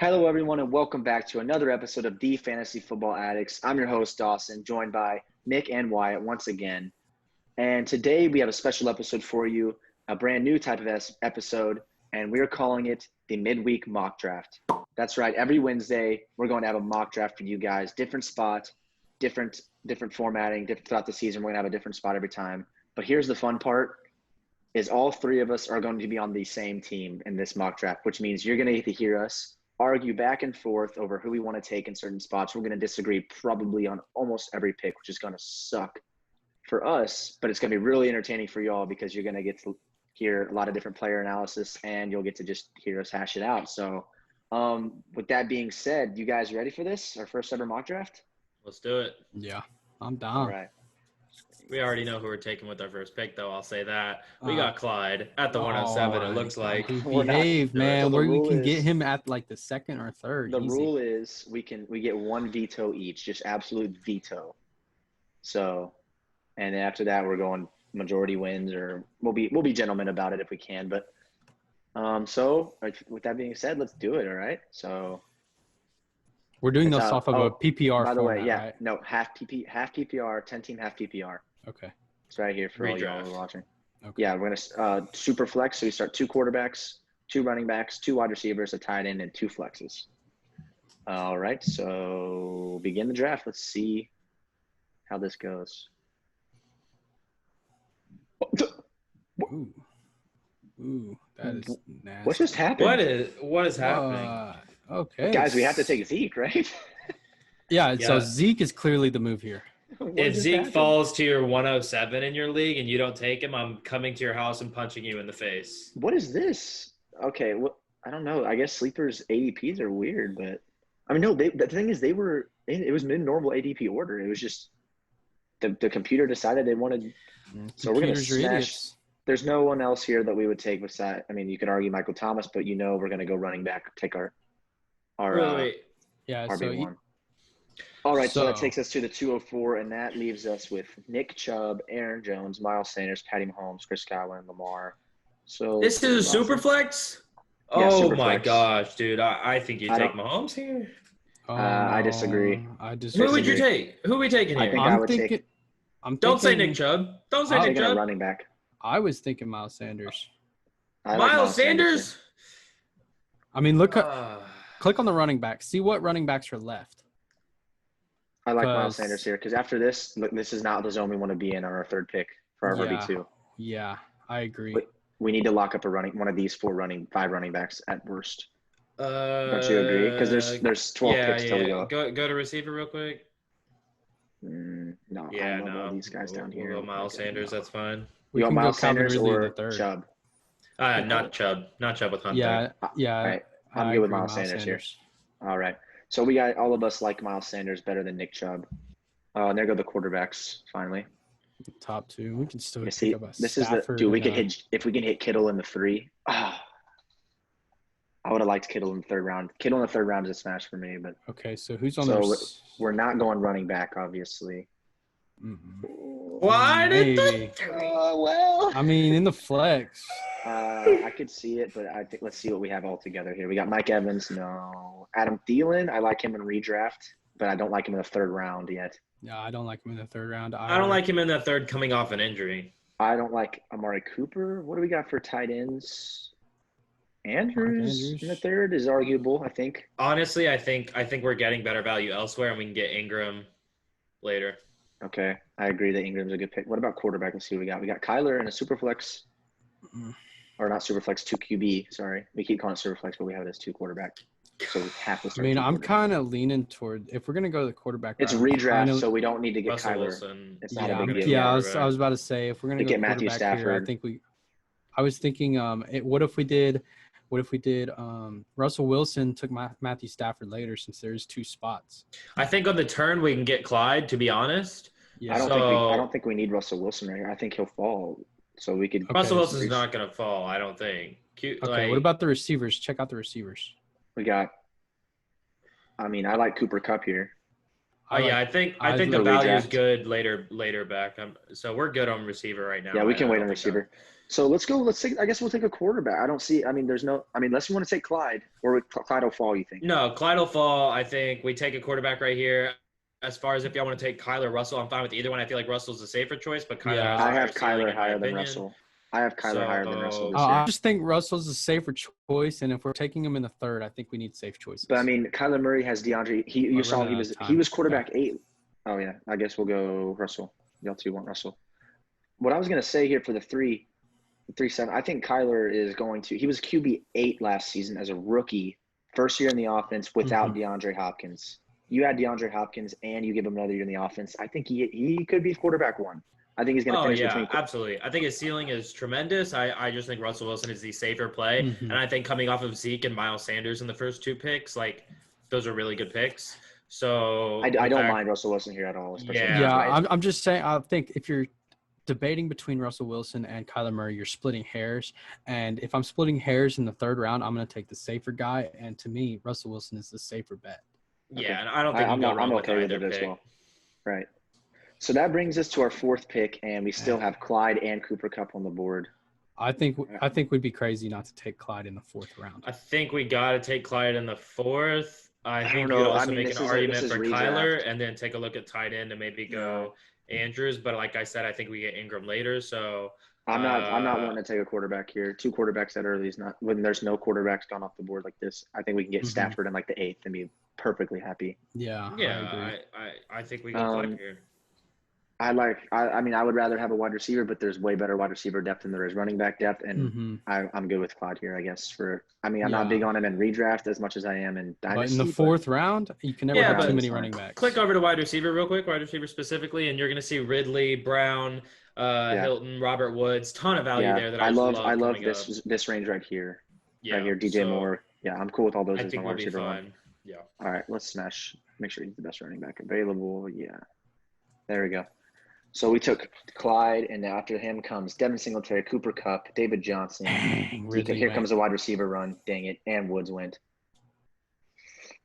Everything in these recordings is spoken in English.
Hello, everyone, and welcome back to another episode of The Fantasy Football Addicts. I'm your host, Dawson, joined by Nick and Wyatt once again. And today we have a special episode for you, a brand new type of episode, and we're calling it the Midweek Mock Draft. That's right. Every Wednesday, we're going to have a mock draft for you guys. Different spot, different formatting. Throughout the season, we're going to have a different spot every time. But here's the fun part. Is all three of us are going to be on the same team in this mock draft, which means you're going to get to hear us argue back and forth over who we want to take in certain spots. We're going to disagree probably on almost every pick, which is going to suck for us, but it's going to be really entertaining for y'all because you're going to get to hear a lot of different player analysis and you'll get to just hear us hash it out. So with that being said, you guys ready for this? Our first ever mock draft? Let's do it. Yeah, I'm down. All right. We already know who we're taking with our first pick, though. I'll say that. We got Clyde at the 107, it looks like. Behave, man. So Where we can get him at like the second or third. The Easy. rule is we get one veto each, just absolute veto. So, and after that, we're going majority wins, or we'll be gentlemen about it if we can. But so with that being said, let's do it. All right. So we're doing this off of a PPR. By the format, way, yeah, right? no, half PPR, 10-team, half PPR. Okay. It's right here for all y'all Redraft. who are watching. Okay. Yeah, we're gonna super flex. So we start 2 quarterbacks, 2 running backs, 2 wide receivers, a tight end, and 2 flexes. All right, so begin the draft. Let's see how this goes. Ooh, that is nasty. What just happened? What is happening? Okay. Guys, we have to take Zeke, right? Yeah, so Zeke is clearly the move here. If Zeke falls to your 107 in your league and you don't take him, I'm coming to your house and punching you in the face. What is this? Okay, well, I don't know. I guess sleepers ADPs are weird, but I mean, no. The thing is, it was mid-normal ADP order. It was just the computer decided they wanted. So we're gonna smash. Idiots. There's no one else here that we would take beside. I mean, you could argue Michael Thomas, but we're gonna go running back. Take our Wait. Yeah. RB1. All right, so that takes us to the 204, and that leaves us with Nick Chubb, Aaron Jones, Miles Sanders, Patty Mahomes, Chris Godwin, Lamar. So This is a super flex? Yeah, Oh, super my flex. gosh, dude. I think you take Mahomes here. I disagree. I disagree. Who would you take? Who are we taking here? Don't say Nick Chubb. Don't say Nick Chubb. A running back. I was thinking Miles Sanders. Miles Sanders? I mean, click on the running back. See what running backs are left. I like Miles Sanders here because after this, this is not the zone we want to be in on our third pick for our RB2. Yeah, I agree. We need to lock up one of these 5 running backs at worst. Don't you agree? Because there's 12 picks till we go. Go to receiver real quick. No. Yeah, I love all these guys down here. We'll go Miles Sanders. That's fine. You want Miles Sanders or Chubb? Not Chubb. Not Chubb with Hunter. Yeah. All right. I'm good with Miles Sanders here. All right. So we got all of us like Miles Sanders better than Nick Chubb. And there go the quarterbacks finally. Top 2. We can still see. This is the dude. We can hit if we can hit Kittle in the 3. I would have liked Kittle in the 3rd round. Kittle in the 3rd round is a smash for me. But okay, so who's on the? We're not going running back, obviously. Mm-hmm. Why did they? Well, I mean, in the flex. I could see it, but I think let's see what we have all together here. We got Mike Evans. No. Adam Thielen. I like him in redraft, but I don't like him in the 3rd round yet. Yeah, I don't like him in the 3rd round. I don't like him in the 3rd coming off an injury. I don't like Amari Cooper. What do we got for tight ends? Andrews in the 3rd is arguable, I think. Honestly, I think we're getting better value elsewhere, and we can get Ingram later. Okay, I agree that Ingram's a good pick. What about quarterback? Let's see what we got. We got Kyler in a super flex. Or not super flex, 2 QB. Sorry. We keep calling it super flex, but we have it as 2 quarterback. So we have to start. I mean, I'm kind of leaning toward if we're going to go to the quarterback. It's redraft, so we don't need to get Russell Kyler. Wilson. It's not a big deal. Yeah, I was about to say if we're going to get Matthew Stafford. Here, I was thinking what if we did Russell Wilson took Matthew Stafford later since there's 2 spots. I think on the turn we can get Clyde, to be honest. Yeah. I don't think we need Russell Wilson right here. I think he'll fall. So we could. Russell Wilson's not going to fall, I don't think. Okay, what about the receivers? Check out the receivers. We got. I mean, I like Cooper Kupp here. I think the value is good later back. So we're good on receiver right now. Yeah, we can wait on receiver. So let's go. I guess we'll take a quarterback. I don't see. I mean, there's no. I mean, unless you want to take Clyde or Clyde will fall. You think? No, Clyde will fall. I think we take a quarterback right here. As far as if y'all want to take Kyler Russell, I'm fine with either one. I feel like Russell's the safer choice, but Kyler has a I higher have ceiling, Kyler in my higher than opinion. Russell. I have Kyler higher than Russell this year. I just think Russell's a safer choice, and if we're taking him in the third, I think we need safe choices. But I mean, Kyler Murray has DeAndre. You saw he was quarterback 8. Oh yeah, I guess we'll go Russell. Y'all two want Russell. What I was gonna say here for the 3-7, I think Kyler is going to. He was QB 8 last season as a rookie, first year in the offense without DeAndre Hopkins. You add DeAndre Hopkins and you give him another year in the offense. I think he could be quarterback 1. I think he's going to finish between. Absolutely. I think his ceiling is tremendous. I just think Russell Wilson is the safer play. And I think coming off of Zeke and Miles Sanders in the first 2 picks, like those are really good picks. So I don't mind Russell Wilson here at all. I'm just saying, I think if you're debating between Russell Wilson and Kyler Murray, you're splitting hairs. And if I'm splitting hairs in the third round, I'm going to take the safer guy. And to me, Russell Wilson is the safer bet. Yeah, and I don't think I'm okay with it as well. Right. So that brings us to our 4th pick, and we still have Clyde and Cooper Kupp on the board. I think we'd be crazy not to take Clyde in the 4th round. I think we got to take Clyde in the 4th. I think you could also make an argument for Kyler and then take a look at tight end and maybe go Andrews. But like I said, I think we get Ingram later. So I'm not wanting to take a quarterback here. 2 quarterbacks that early is not when there's no quarterbacks gone off the board like this. I think we can get Stafford in like the 8th and be perfectly happy. Yeah. I think we can Clyde here. I mean, I would rather have a wide receiver, but there's way better wide receiver depth than there is running back depth, and I'm good with Clyde here, I guess. I'm not big on him in redraft as much as I am in dynasty. But in the 4th round, you can never have too many running backs. Click over to wide receiver real quick, wide receiver specifically, and you're going to see Ridley, Brown, Hilton, Robert Woods, ton of value there that I love. I love this range right here. Yeah, right here, DJ Moore. Yeah, I'm cool with all those. I think we'll be fine. Yeah. All right, let's smash. Make sure he's the best running back available. Yeah. There we go. So we took Clyde, and after him comes Devin Singletary, Cooper Kupp, David Johnson. Here comes a wide receiver run. Dang it. And Woods went.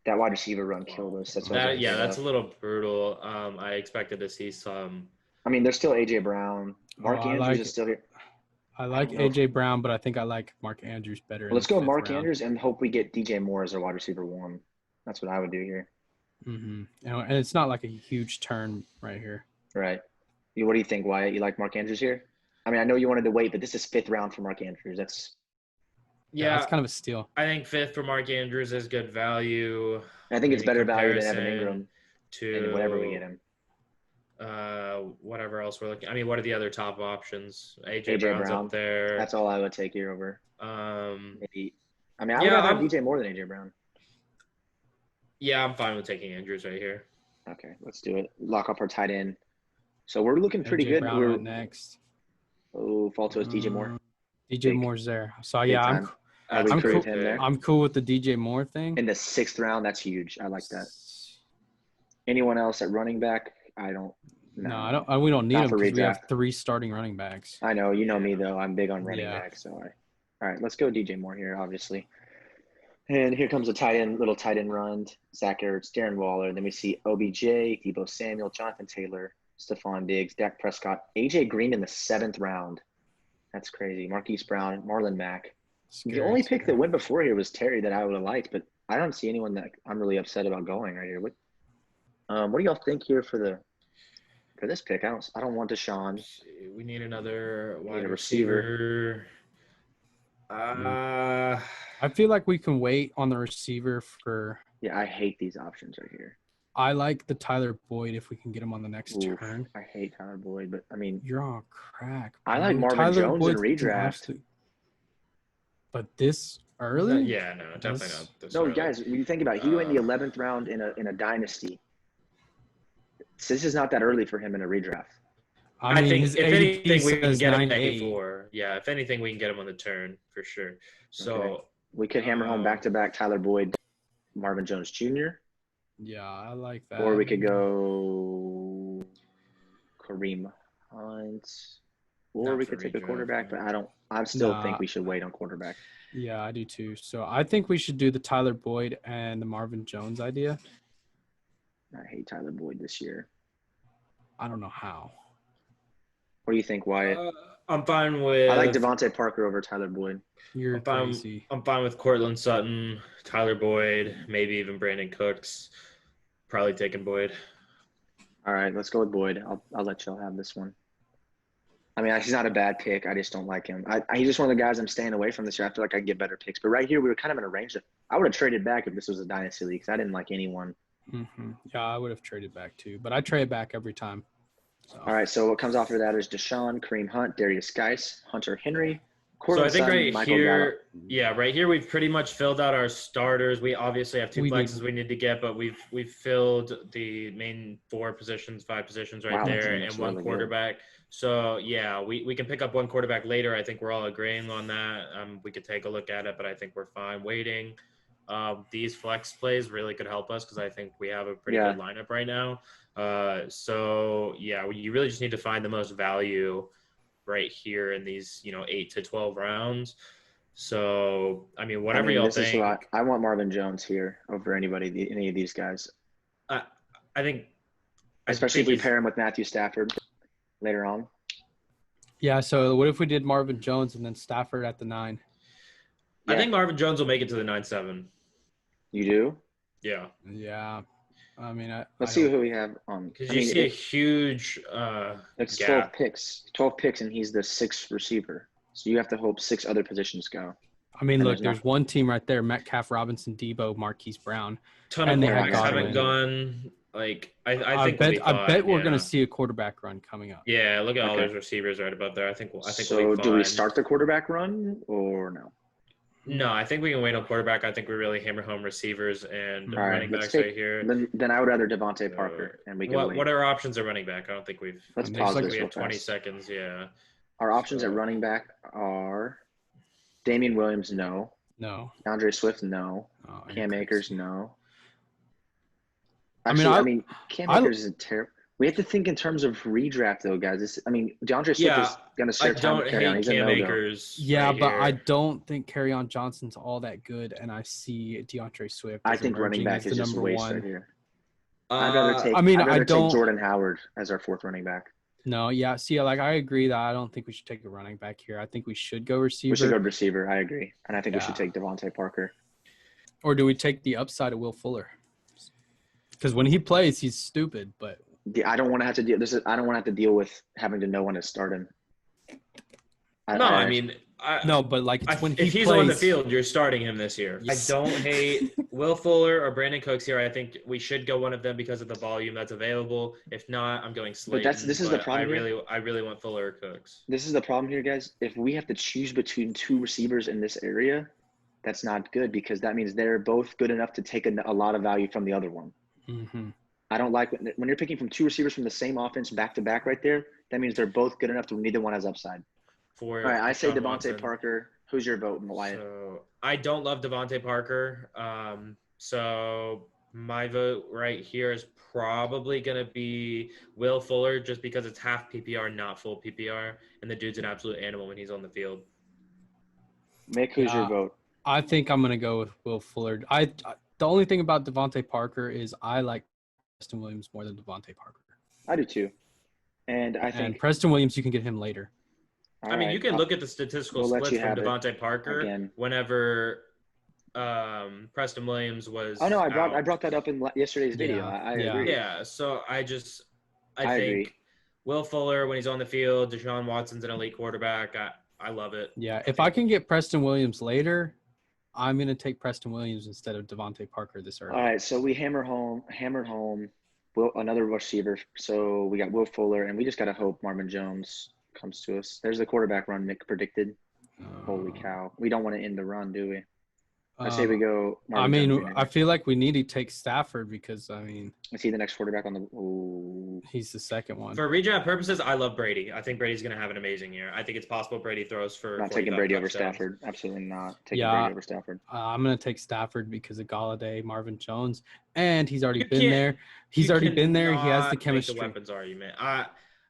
That wide receiver run killed us. That's a little brutal. I expected to see some. I mean, there's still A.J. Brown. Mark Andrews is still here. I like A.J. Brown, but I think I like Mark Andrews better. Let's go Mark Andrews and hope we get DJ Moore as our wide receiver 1. That's what I would do here. And it's not like a huge turn right here. Right. What do you think, Wyatt? You like Mark Andrews here? I mean, I know you wanted to wait, but this is 5th round for Mark Andrews. That's it's kind of a steal. I think 5th for Mark Andrews is good value. I think it's better value than Evan Ingram to whatever we get him. Whatever else we're looking. I mean, what are the other top options? AJ Brown's up there. That's all I would take here over. Maybe. I mean, I would have DJ more than AJ Brown. Yeah, I'm fine with taking Andrews right here. Okay, let's do it. Lock up our tight end. So we're looking pretty good. We're next. Oh, fall to us, DJ Moore. DJ Moore's there. So yeah, I'm cool with the DJ Moore thing. In the 6th round, that's huge. I like that. Anyone else at running back? I don't. No, we don't need them because we have 3 starting running backs. I know. You know me though. I'm big on running backs. So all right, let's go DJ Moore here, obviously. And here comes a little tight end run. Zach Ertz, Darren Waller. Then we see OBJ, Deebo Samuel, Jonathan Taylor, Stephon Diggs, Dak Prescott, AJ Green in the 7th round. That's crazy. Marquise Brown, Marlon Mack. The only pick that went before here was Terry that I would have liked, but I don't see anyone that I'm really upset about going right here. What do y'all think here for this pick? I don't want Deshaun. We need another wide receiver. I feel like we can wait on the receiver for. Yeah, I hate these options right here. I like the Tyler Boyd if we can get him on the next turn. I hate Tyler Boyd, but I mean, you're on crack. Bro. I like Marvin Jones in redraft. But this early? Yeah, no, definitely not. This early. No, guys, when you think about it, he went in the 11th round in a dynasty. So this is not that early for him in a redraft. I think if anything, we can get him before. Yeah, if anything, we can get him on the turn for sure. So we could hammer home back-to-back Tyler Boyd, Marvin Jones Jr. Yeah, I like that. Or we could go Kareem Hunt. Or we could take a quarterback, but I still think we should wait on quarterback. Yeah, I do too. So I think we should do the Tyler Boyd and the Marvin Jones idea. I hate Tyler Boyd this year. I don't know how. What do you think, Wyatt? I'm fine with. I like Devontae Parker over Tyler Boyd. You're crazy. I'm fine with Cortland Sutton, Tyler Boyd, maybe even Brandon Cooks. Probably taking Boyd. All right, let's go with Boyd. I'll let y'all have this one. I mean, he's not a bad pick. I just don't like him. He's just one of the guys I'm staying away from this year. I feel like I can get better picks. But right here, we were kind of in a range. I would have traded back if this was a dynasty league because I didn't like anyone. Mm-hmm. Yeah, I would have traded back too. But I trade back every time. So. All right, so what comes after that is Deshaun, Kareem Hunt, Darius Geis, Hunter Henry. Cortland so I think Sutton, right here, we've pretty much filled out our starters. We obviously have two flexes we need to get, but we've filled the main 5 positions right there, and one really quarterback. Good. So yeah, we can pick up one quarterback later. I think we're all agreeing on that. We could take a look at it, but I think we're fine waiting. These flex plays really could help us because I think we have a pretty good lineup right now. So yeah, you really just need to find the most value right here in these 8 to 12 rounds. So I mean, whatever y'all think. I want Marvin Jones here over any of these guys. I think, especially if we pair him with Matthew Stafford later on. Yeah. So what if we did Marvin Jones and then Stafford at the 9? I think Marvin Jones will make it to the 9-7. You do? Yeah. Yeah. I mean, let's see who we have on. Because you see a huge it's gap. 12 picks, and he's the 6th receiver. So you have to hope 6 other positions go. I mean, look, there's one team right there: Metcalf, Robinson, Debo, Marquise Brown. Ton of quarterbacks haven't gone. Like I bet we're gonna see a quarterback run coming up. Yeah, look at all those receivers right above there. I think so. We'll be fine. Do we start the quarterback run or no? No, I think we can wait on quarterback. I think we really hammer home receivers and running backs right here. Then I would rather Devontae Parker, and we can. What are our options at running back? I don't think we've. Let's pause this. We have 20 seconds. Yeah. Our options at running back are Damian Williams, no. DeAndre Swift, no. Cam Akers, no. Actually, I mean, Cam Akers isn't terrible. We have to think in terms of redraft, though, guys. DeAndre Swift is going to share time with Kerryon. He's Cam Akers. Yeah, but I don't think Kerryon Johnson's all that good, and I see DeAndre Swift. I think running back is just a waste right here. I'd rather take Jordan Howard as our 4th running back. No, yeah. See, I agree that I don't think we should take a running back here. I think we should go receiver. We should go receiver. I agree, and I think we should take Devontae Parker. Or do we take the upside of Will Fuller? Because when he plays, he's stupid, but. I don't want to have to deal. I don't want to have to deal with having to know when to start him. But like when if he's on the field, you're starting him this year. Yes. I don't hate Will Fuller or Brandon Cooks here. I think we should go one of them because of the volume that's available. If not, I'm going Slayton. But this is the problem. I really want Fuller or Cooks. This is the problem here, guys. If we have to choose between 2 receivers in this area, that's not good because that means they're both good enough to take a lot of value from the other one. Mm-hmm. I don't like when you're picking from 2 receivers from the same offense back to back right there. That means they're both good enough to neither one has upside. All right, I say Devontae Parker. Who's your vote, Wyatt? So I don't love Devontae Parker. So my vote right here is probably going to be Will Fuller just because it's half PPR, not full PPR. And the dude's an absolute animal when he's on the field. Mick, who's your vote? I think I'm going to go with Will Fuller. The only thing about Devontae Parker is I like Preston Williams more than Devontae Parker. I do too. And I think Preston Williams, you can get him later. You can look at the statistical splits from Devontae Parker whenever Preston Williams was. Oh no, I brought that up in yesterday's video. I agree. Yeah, so I think agree. Will Fuller when he's on the field, Deshaun Watson's an elite quarterback. I love it. Yeah, if I can get Preston Williams later, I'm going to take Preston Williams instead of Devontae Parker this early. All right, so we hammered home another receiver. So we got Will Fuller, and we just got to hope Marvin Jones comes to us. There's the quarterback run Nick predicted. Holy cow. We don't want to end the run, do we? I say we go Marvin Jones. I feel like we need to take Stafford because, is he the next quarterback on the – ooh. He's the second one. For redraft purposes, I love Brady. I think Brady's going to have an amazing year. I think it's possible Brady throws for – Not taking Brady over Stafford. Absolutely not taking Brady over Stafford. I'm going to take Stafford because of Galladay, Marvin Jones, and he's already been there. He's already been there. He has the chemistry. The weapons argument.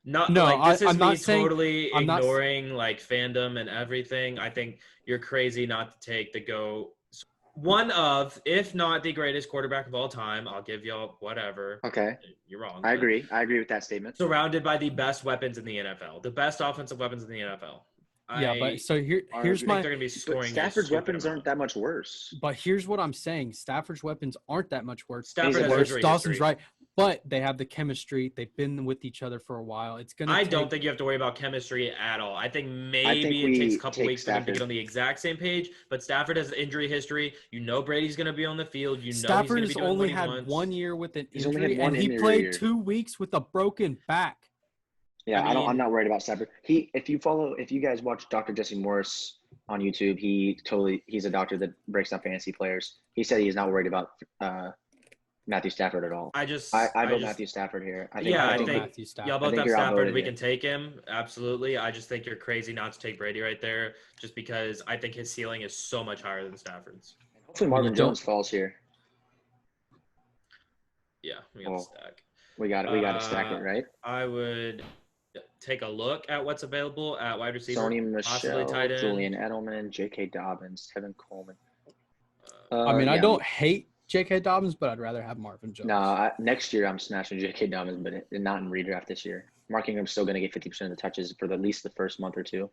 This is me totally ignoring fandom and everything. I think you're crazy not to take the go. one of, if not the greatest quarterback of all time. I'll give y'all whatever. Okay. You're wrong. I agree. I agree with that statement. Surrounded by the best weapons in the NFL, the best offensive weapons in the NFL. Yeah, but so here's my. my. They're gonna be scoring. But Stafford's weapons aren't that much worse. But here's what I'm saying: Stafford's weapons aren't that much worse. Stafford has injury Dawson's history. right, but they have the chemistry. They've been with each other for a while. It's gonna. I don't think you have to worry about chemistry at all. I think maybe it takes a couple weeks for them to get on the exact same page. But Stafford has injury history. You know Brady's gonna be on the field. You know Stafford he's has gonna be doing only what he had wants. 1 year with an injury, and he played 2 weeks with a broken back. Yeah, I'm not worried about Stafford. If you guys watch Dr. Jesse Morris on YouTube, he's a doctor that breaks down fantasy players. He said he's not worried about Matthew Stafford at all. I vote Matthew Stafford here. I think Matthew Stafford. Y'all both have Stafford. We can take him. Absolutely. I just think you're crazy not to take Brady right there, just because I think his ceiling is so much higher than Stafford's. Hopefully Marvin Jones falls here. Yeah, we got to stack. We got to stack it, right? I would take a look at what's available at wide receiver. Sony Michel, Julian Edelman, J.K. Dobbins, Tevin Coleman. I don't hate J.K. Dobbins, but I'd rather have Marvin Jones. No, next year I'm smashing J.K. Dobbins, but not in redraft this year. Mark Ingram's still going to get 50% of the touches for at least the first month or two.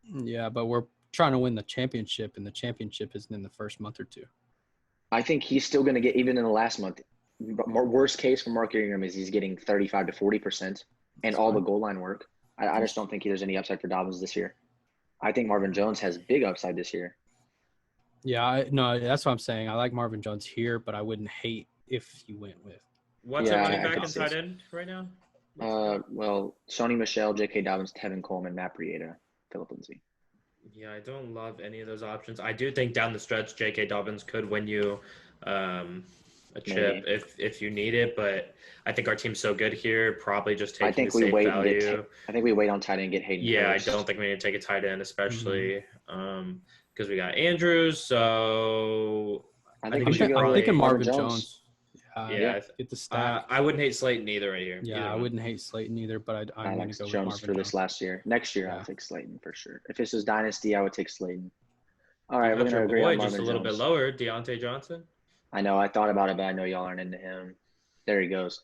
Yeah, but we're trying to win the championship, and the championship isn't in the first month or two. I think he's still going to get, even in the last month. Worst case for Mark Ingram is he's getting 35 to 40% and all the goal line work. I just don't think there's any upside for Dobbins this year. I think Marvin Jones has big upside this year. Yeah, that's what I'm saying. I like Marvin Jones here, but I wouldn't hate if you went with. What's a running back and tight end right now? Well, Sony Michel, J.K. Dobbins, Tevin Coleman, Matt Breida, Phillip Lindsay. Yeah, I don't love any of those options. I do think down the stretch, J.K. Dobbins could win you a chip if you need it, but I think our team's so good here, probably just taking the safe value. I think we wait on tight end and get Hayden. Yeah, first. I don't think we need to take a tight end, especially because we got Andrews. So I think I'm thinking Marvin Jones. Yeah, get the stack. I wouldn't hate Slayton either right here. Yeah, I wouldn't hate Slayton either, but I'm going to go with Jones for this last year. Next year, I'll take Slayton for sure. If this is Dynasty, I would take Slayton. All right, we're going to agree on Marvin just a little bit lower, Deontay Johnson. I know. I thought about it, but I know y'all aren't into him. There he goes.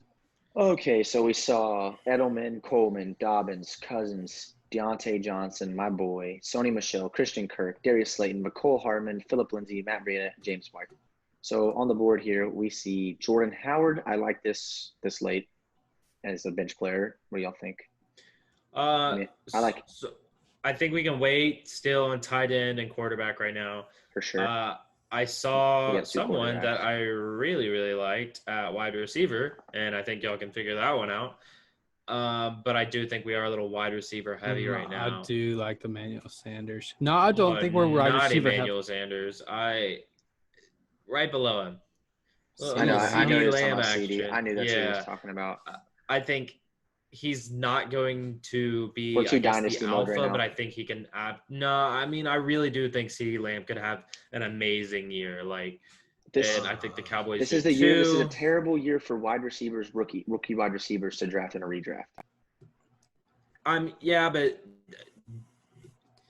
Okay, so we saw Edelman, Coleman, Dobbins, Cousins, Deontay Johnson, my boy, Sony Michel, Christian Kirk, Darius Slayton, McCole Hardman, Phillip Lindsay, Matt Breida, James White. So on the board here, we see Jordan Howard. I like this late as a bench player. What do y'all think? I think we can wait still on tight end and quarterback right now. For sure. I saw someone that I really, really liked at wide receiver, and I think y'all can figure that one out. But I do think we are a little wide receiver heavy right now. I do like Emmanuel Sanders. No, I don't think we're wide receiver heavy. Not Emmanuel Sanders. Right below him. I know CD. I knew that's what he was talking about. I think he's not going to be the alpha, right but I think he can add. No, I mean, I really do think CeeDee Lamb could have an amazing year. And I think the Cowboys. This is the year. This is a terrible year for wide receivers, rookie wide receivers to draft in a redraft. Yeah, but.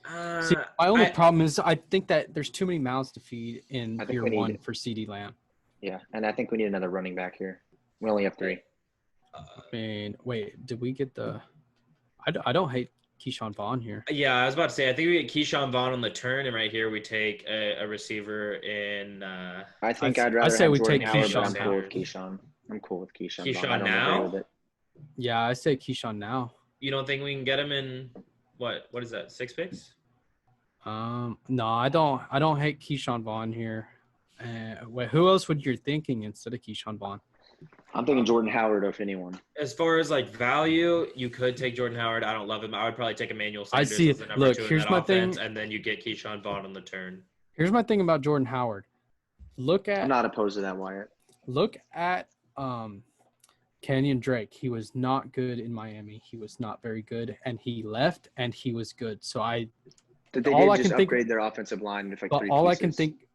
My only problem is I think that there's too many mouths to feed in year one for CeeDee Lamb. Yeah, and I think we need another running back here. We only have 3. Wait, did we get the – I don't hate Keyshawn Vaughn here. Yeah, I was about to say, I think we get Keyshawn Vaughn on the turn, and right here we take a receiver in I think I'd rather have Jordan Howard, but I'm cool with Keyshawn. I'm cool with Keyshawn. Keyshawn now? Yeah, I say Keyshawn now. You don't think we can get him in what is that, 6 picks? No, I don't hate Keyshawn Vaughn here. Who else would you thinking instead of Keyshawn Vaughn? I'm thinking Jordan Howard, if anyone. As far as value, you could take Jordan Howard. I don't love him. I would probably take Emmanuel Sanders as the number 2 in that offense, and then you get Keyshawn Vaughn on the turn. Here's my thing about Jordan Howard. I'm not opposed to that, Wyatt. Look at Kenyon Drake. He was not good in Miami. He was not very good, and he left, and he was good. So They did just upgrade their offensive line with 3 pieces. I can think,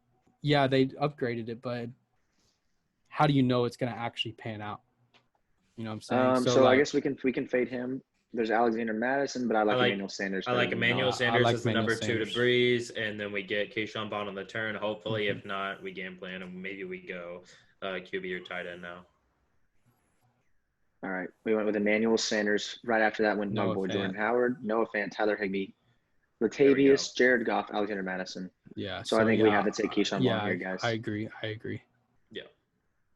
yeah, they upgraded it, but how do you know it's going to actually pan out? You know what I'm saying? So I guess we can fade him. There's Alexander Madison, but I like Emmanuel Sanders. I like Emmanuel Sanders like as the Emmanuel number 2 to Sanders. Breeze, and then we get Keyshawn Bond on the turn. Hopefully, if not, we game plan and maybe we go QB or tight end now. All right. We went with Emmanuel Sanders. Right after that went my boy Jordan Howard, Noah Fant, Tyler Higbee, Latavius, Jared Goff, Alexander Madison. Yeah. So I think we have to take Keyshawn Bond here, guys. I agree. Yeah. I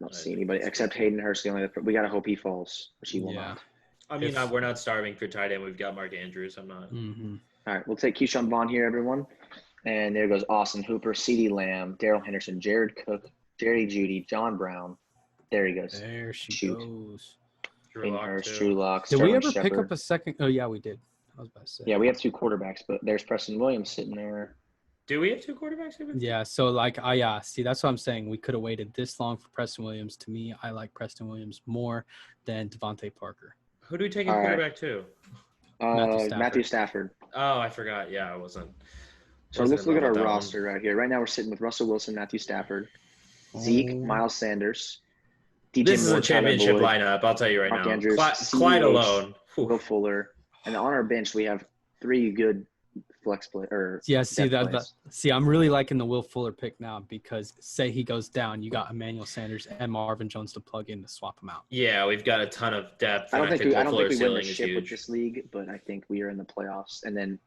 don't see anybody except Hayden Hurst. We got to hope he falls, which he will not. I mean, we're not starving for tight end. We've got Mark Andrews. I'm not. All right. We'll take Keyshawn Bond here, everyone. And there goes Austin Hooper, CeeDee Lamb, Darrell Henderson, Jared Cook, Jerry Judy, John Brown. There he goes. There she goes. Hayden Hurst, Drew Lock. Did we ever pick up a second? Oh, yeah, we did. I was about to say. Yeah, we have 2 quarterbacks, but there's Preston Williams sitting there. Do we have 2 quarterbacks? Yeah, so see, that's what I'm saying. We could have waited this long for Preston Williams. To me, I like Preston Williams more than Devontae Parker. Who do we take in quarterback to? Matthew Stafford. Oh, I forgot. Yeah, I wasn't. So let's look at our roster right here. Right now we're sitting with Russell Wilson, Matthew Stafford, Zeke, Miles Sanders, DJ This is Moore, a championship Tyler Boyd, lineup. I'll tell you right Mark now. Andrews, Clyde alone. Will Fuller, and on our bench we have 3 good flex play or I'm really liking the Will Fuller pick now because say he goes down, you got Emmanuel Sanders and Marvin Jones to plug in to swap him out. Yeah, we've got a ton of depth. I don't think we win the ship with this league, but I think we are in the playoffs. And then,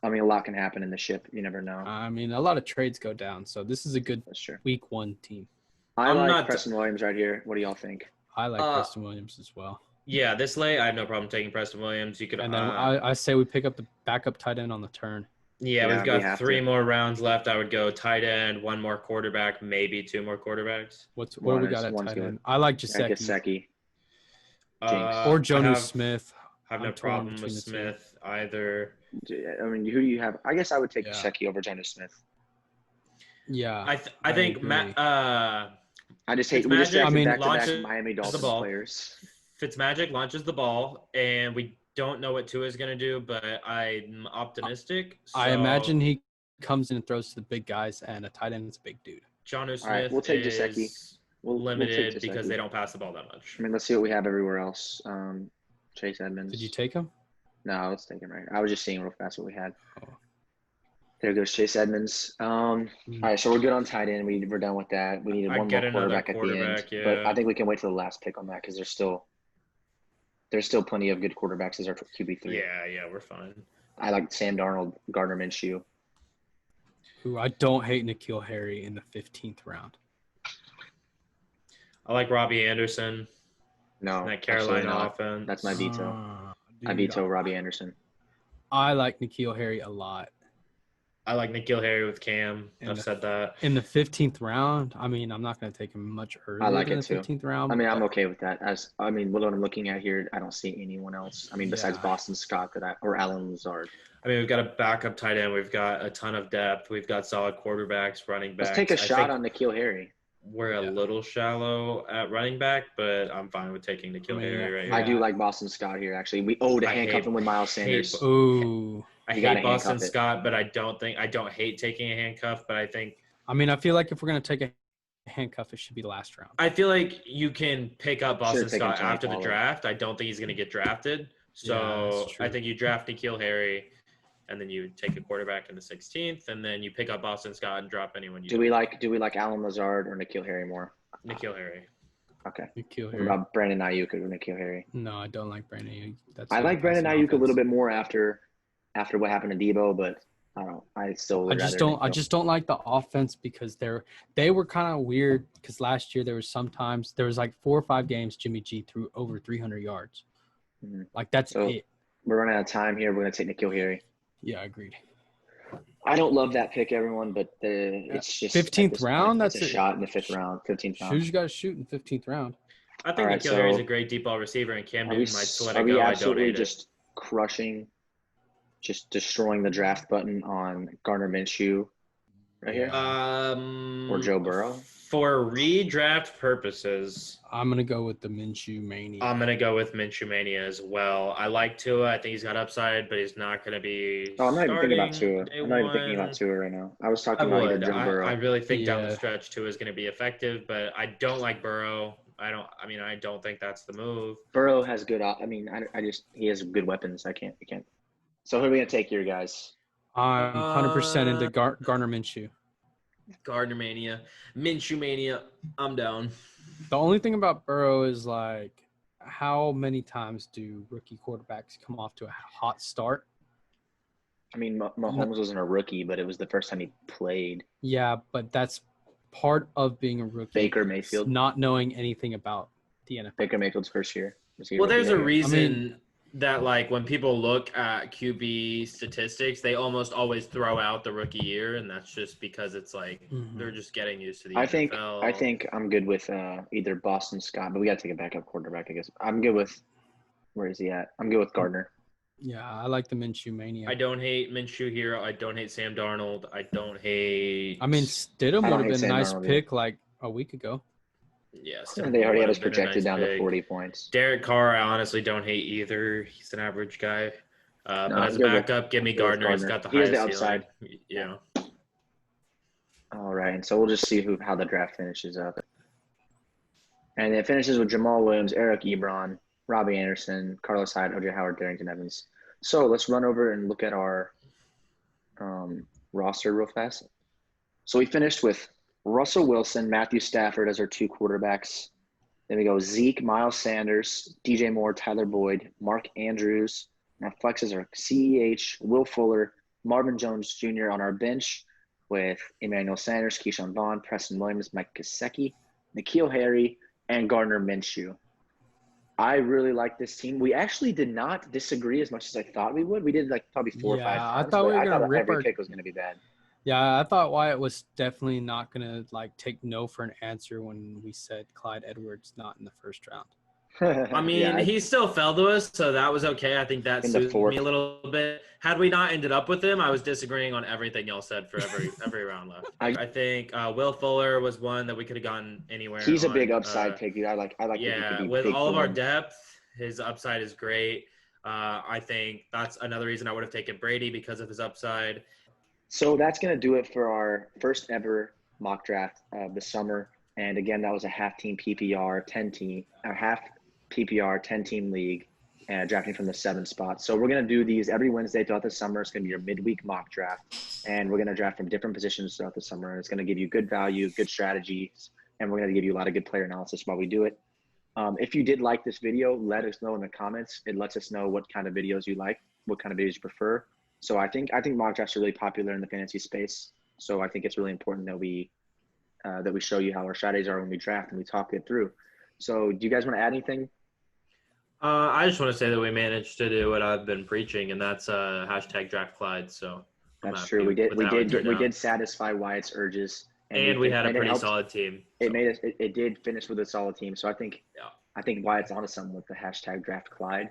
I mean, a lot can happen in the ship. You never know. I mean, a lot of trades go down, so this is a good week 1 team. I like Preston Williams right here. What do y'all think? I like Preston Williams as well. Yeah, this late, I have no problem taking Preston Williams. You could, and then I say we pick up the backup tight end on the turn. Yeah, we've got 3 more rounds left. I would go tight end, 1 more quarterback, maybe 2 more quarterbacks. What do we got at tight end? I like Gesicki. Or Jonnu Smith. I have no problem with Smith either. I mean, who do you have? I guess I would take Gesicki over Jonnu Smith. Yeah, I think Matt. I just hate. Launches Miami Dolphins players. Fitzmagic launches the ball, and we don't know what Tua is going to do, but I'm optimistic. So I imagine he comes in and throws to the big guys, and a tight end is a big dude. Jonnu Smith we'll take Gesicki. Limited because they don't pass the ball that much. I mean, let's see what we have everywhere else. Chase Edmonds. Did you take him? No, let's take him right. I was just seeing real fast what we had. There goes Chase Edmonds. All right, so we're good on tight end. We're done with that. We needed 1 more quarterback at the end. Yeah. But I think we can wait for the last pick on that because there's still plenty of good quarterbacks as our QB3. Yeah, we're fine. I like Sam Darnold, Gardner Minshew. Who I don't hate N'Keal Harry in the 15th round. I like Robbie Anderson. No, that Carolina offense. That's my veto. I veto Robbie Anderson. I like N'Keal Harry a lot. I like N'Keal Harry with Cam. I've said that. In the 15th round, I mean, I'm not going to take him much earlier. I like it too. 15th round. I mean, I'm okay with that. What I'm looking at here, I don't see anyone else. I mean, besides Boston Scott or Alan Lazard. I mean, we've got a backup tight end. We've got a ton of depth. We've got solid quarterbacks, running backs. Let's take a shot on N'Keal Harry. We're a little shallow at running back, but I'm fine with taking N'Keal Harry right here. I do like Boston Scott here, actually. We to handcuff him with Miles Sanders. I hate Boston Scott, but I don't hate taking a handcuff, but I think – I mean, I feel like if we're going to take a handcuff, it should be last round. I feel like you can pick up Boston Scott after the draft. I don't think he's going to get drafted. So I think you draft N'Keal Harry, and then you take a quarterback in the 16th, and then you pick up Boston Scott and drop anyone you do. We like Alan Lazard or N'Keal Harry more? N'Keal Harry. Okay. N'Keal Harry. What about Brandon Ayuk or N'Keal Harry? No, I don't like Brandon Ayuk. I like Brandon Ayuk a little bit more after what happened to Debo, but I don't know. I just don't like the offense because they were kind of weird because last year there was like 4 or 5 games Jimmy G threw over 300 yards. Mm-hmm. Like that's it. We're running out of time here. We're going to take N'Keal Harry. Yeah, agreed. I don't love that pick, everyone, but it's just 15th round. That's a shot in the 5th round, 15th round. Shooters got to shoot in 15th round. I think N'Keal Harry is a great deep ball receiver, and Cam Newton might still let it go. Are we absolutely just crushing, just destroying the draft button on Gardner Minshew right here? Or Joe Burrow? For redraft purposes, I'm going to go with the Minshew Mania. I'm going to go with Minshew Mania as well. I like Tua. I think he's got upside, but he's not going to be I'm not even thinking about Tua. I'm not even thinking about Tua right now. I was talking about Joe Burrow. I really think down the stretch Tua is going to be effective, but I don't like Burrow. I don't think that's the move. Burrow has good. He has good weapons. I can't. So who are we gonna take here, guys? I'm 100% into Gardner Minshew. Gardner mania, Minshew mania. I'm down. The only thing about Burrow is like, how many times do rookie quarterbacks come off to a hot start? I mean, Mahomes wasn't a rookie, but it was the first time he played. Yeah, but that's part of being a rookie. Baker Mayfield. Not knowing anything about the NFL. Baker Mayfield's first year. Well, there's a reason that, like, when people look at QB statistics, they almost always throw out the rookie year, and that's just because it's like they're just getting used to the NFL. I think I'm good with either Boston Scott, but we got to take a backup quarterback, I guess. I'm good with – where is he at? I'm good with Gardner. Yeah, I like the Minshew mania. I don't hate Minshew here. I don't hate Sam Darnold. I don't hate – I mean, Stidham would have been a nice pick like a week ago. Yes. They already had us projected down to 40 points. Derek Carr, I honestly don't hate either. He's an average guy. But as a backup, give me Gardner. He's got the highest upside. Yeah. All right. And so we'll just see how the draft finishes up. And it finishes with Jamal Williams, Eric Ebron, Robbie Anderson, Carlos Hyde, O.J. Howard, Darrington Evans. So let's run over and look at our roster real fast. So we finished with Russell Wilson, Matthew Stafford as our two quarterbacks. Then we go Zeke, Miles Sanders, DJ Moore, Tyler Boyd, Mark Andrews. Our flexes are CEH, Will Fuller, Marvin Jones Jr. on our bench with Emmanuel Sanders, Keyshawn Vaughn, Preston Williams, Mike Gesicki, N'Keal Harry, and Gardner Minshew. I really like this team. We actually did not disagree as much as I thought we would. We did like probably 4 or 5 times. I thought we were going to rip every pick was going to be bad. Yeah, I thought Wyatt was definitely not going to like take no for an answer when we said Clyde Edwards not in the first round. I mean, he still fell to us, so that was okay. I think that suited me a little bit. Had we not ended up with him, I was disagreeing on everything y'all said for every round left. I think Will Fuller was one that we could have gotten anywhere. He's a big upside pick, dude. I like. Yeah, with all of our depth, his upside is great. I think that's another reason I would have taken Brady because of his upside. So that's going to do it for our first ever mock draft of the summer. And again, that was a half team PPR, 10-team league, and drafting from the 7th spot. So we're going to do these every Wednesday throughout the summer. It's going to be your midweek mock draft. And we're going to draft from different positions throughout the summer. And it's going to give you good value, good strategies, and we're going to give you a lot of good player analysis while we do it. If you did like this video, let us know in the comments. It lets us know what kind of videos you like, what kind of videos you prefer. So I think mock drafts are really popular in the fantasy space. So I think it's really important that we show you how our strategies are when we draft and we talk it through. So do you guys want to add anything? I just want to say that we managed to do what I've been preaching, and that's hashtag draft Clyde. So that's true. We did satisfy Wyatt's urges, and we had a pretty solid team. It did finish with a solid team. So I think Wyatt's onto something with the hashtag draft Clyde.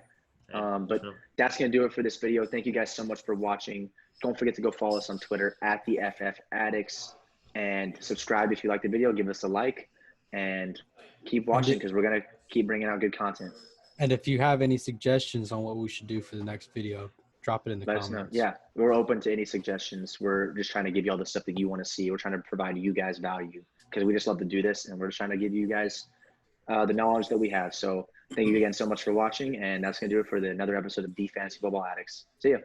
But that's going to do it for this video. Thank you guys so much for watching. Don't forget to go follow us on Twitter at the FF Addicts, and subscribe if you like the video. Give us a like and keep watching because we're going to keep bringing out good content. And if you have any suggestions on what we should do for the next video, drop it in the comments. Let us know. Yeah, we're open to any suggestions. We're just trying to give you all the stuff that you want to see. We're trying to provide you guys value because we just love to do this, and we're just trying to give you guys the knowledge that we have. So thank you again so much for watching, and that's going to do it for another episode of The Fantasy Football Addicts. See ya.